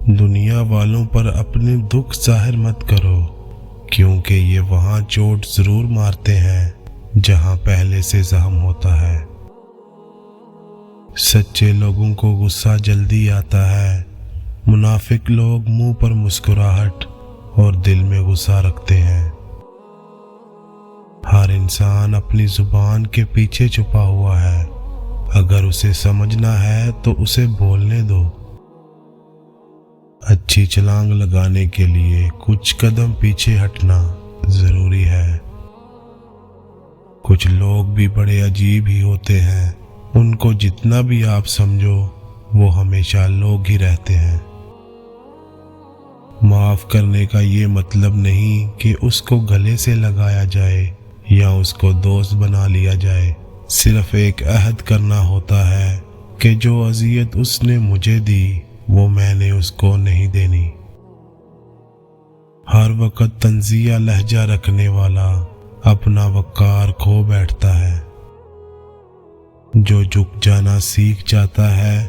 دنیا والوں پر اپنے دکھ ظاہر مت کرو، کیونکہ یہ وہاں چوٹ ضرور مارتے ہیں جہاں پہلے سے زخم ہوتا ہے۔ سچے لوگوں کو غصہ جلدی آتا ہے، منافق لوگ منہ پر مسکراہٹ اور دل میں غصہ رکھتے ہیں۔ ہر انسان اپنی زبان کے پیچھے چھپا ہوا ہے، اگر اسے سمجھنا ہے تو اسے بولنے دو۔ اچھی چھلانگ لگانے کے لیے کچھ قدم پیچھے ہٹنا ضروری ہے۔ کچھ لوگ بھی بڑے عجیب ہی ہوتے ہیں، ان کو جتنا بھی آپ سمجھو وہ ہمیشہ لوگ ہی رہتے ہیں۔ معاف کرنے کا یہ مطلب نہیں کہ اس کو گلے سے لگایا جائے یا اس کو دوست بنا لیا جائے، صرف ایک عہد کرنا ہوتا ہے کہ جو اذیت اس نے مجھے دی وہ میں نے اس کو نہیں دینی۔ ہر وقت طنزیہ لہجہ رکھنے والا اپنا وقار کھو بیٹھتا ہے۔ جو جھک جانا سیکھ جاتا ہے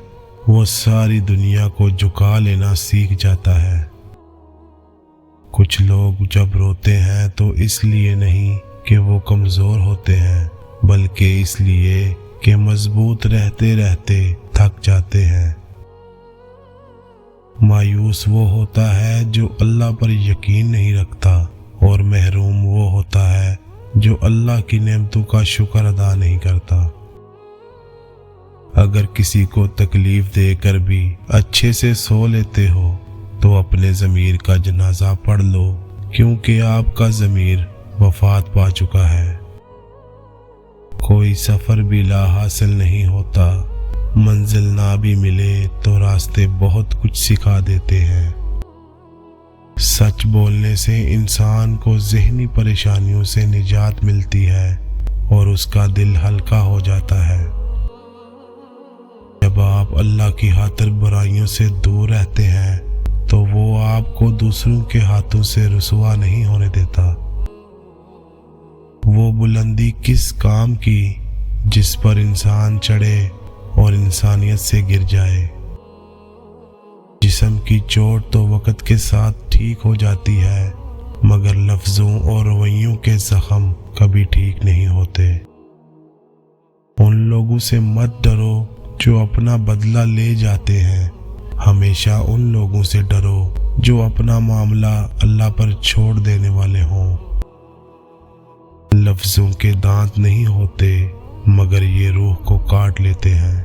وہ ساری دنیا کو جھکا لینا سیکھ جاتا ہے۔ کچھ لوگ جب روتے ہیں تو اس لیے نہیں کہ وہ کمزور ہوتے ہیں، بلکہ اس لیے کہ مضبوط رہتے رہتے تھک جاتے ہیں۔ مایوس وہ ہوتا ہے جو اللہ پر یقین نہیں رکھتا، اور محروم وہ ہوتا ہے جو اللہ کی نعمتوں کا شکر ادا نہیں کرتا۔ اگر کسی کو تکلیف دے کر بھی اچھے سے سو لیتے ہو تو اپنے ضمیر کا جنازہ پڑھ لو، کیونکہ آپ کا ضمیر وفات پا چکا ہے۔ کوئی سفر بھی لا حاصل نہیں ہوتا، منزل نہ بھی ملے تو راستے بہت کچھ سکھا دیتے ہیں۔ سچ بولنے سے انسان کو ذہنی پریشانیوں سے نجات ملتی ہے اور اس کا دل ہلکا ہو جاتا ہے۔ جب آپ اللہ کی خاطر برائیوں سے دور رہتے ہیں تو وہ آپ کو دوسروں کے ہاتھوں سے رسوا نہیں ہونے دیتا۔ وہ بلندی کس کام کی جس پر انسان چڑھے اور انسانیت سے گر جائے۔ جسم کی چوٹ تو وقت کے ساتھ ٹھیک ہو جاتی ہے، مگر لفظوں اور رویوں کے زخم کبھی ٹھیک نہیں ہوتے۔ ان لوگوں سے مت ڈرو جو اپنا بدلہ لے جاتے ہیں، ہمیشہ ان لوگوں سے ڈرو جو اپنا معاملہ اللہ پر چھوڑ دینے والے ہوں۔ لفظوں کے دانت نہیں ہوتے، مگر یہ روح کو کاٹ لیتے ہیں۔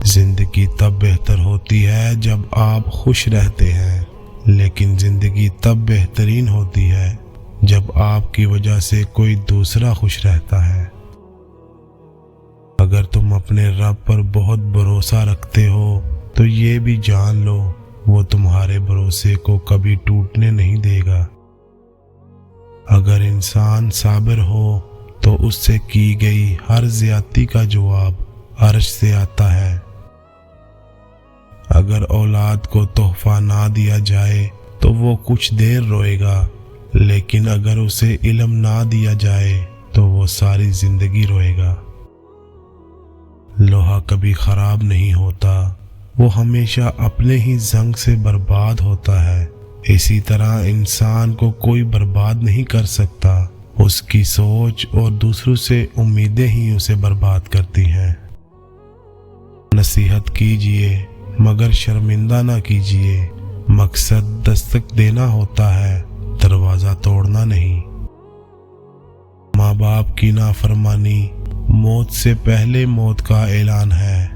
زندگی تب بہتر ہوتی ہے جب آپ خوش رہتے ہیں، لیکن زندگی تب بہترین ہوتی ہے جب آپ کی وجہ سے کوئی دوسرا خوش رہتا ہے۔ اگر تم اپنے رب پر بہت بھروسہ رکھتے ہو تو یہ بھی جان لو وہ تمہارے بھروسے کو کبھی ٹوٹنے نہیں دے گا۔ اگر انسان صابر ہو تو اس سے کی گئی ہر زیادتی کا جواب عرش سے آتا ہے۔ اگر اولاد کو تحفہ نہ دیا جائے تو وہ کچھ دیر روئے گا، لیکن اگر اسے علم نہ دیا جائے تو وہ ساری زندگی روئے گا۔ لوہا کبھی خراب نہیں ہوتا، وہ ہمیشہ اپنے ہی زنگ سے برباد ہوتا ہے۔ اسی طرح انسان کو کوئی برباد نہیں کر سکتا، اس کی سوچ اور دوسروں سے امیدیں ہی اسے برباد کرتی ہیں۔ نصیحت کیجیے مگر شرمندہ نہ کیجیے، مقصد دستک دینا ہوتا ہے، دروازہ توڑنا نہیں۔ ماں باپ کی نافرمانی موت سے پہلے موت کا اعلان ہے۔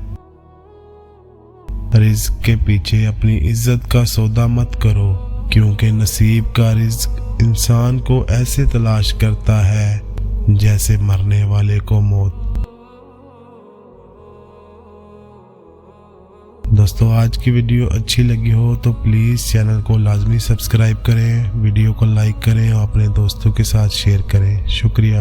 رزق کے پیچھے اپنی عزت کا سودا مت کرو، کیونکہ نصیب کا رزق انسان کو ایسے تلاش کرتا ہے جیسے مرنے والے کو موت۔ دوستو آج کی ویڈیو اچھی لگی ہو تو پلیز چینل کو لازمی سبسکرائب کریں، ویڈیو کو لائک کریں اور اپنے دوستوں کے ساتھ شیئر کریں۔ شکریہ۔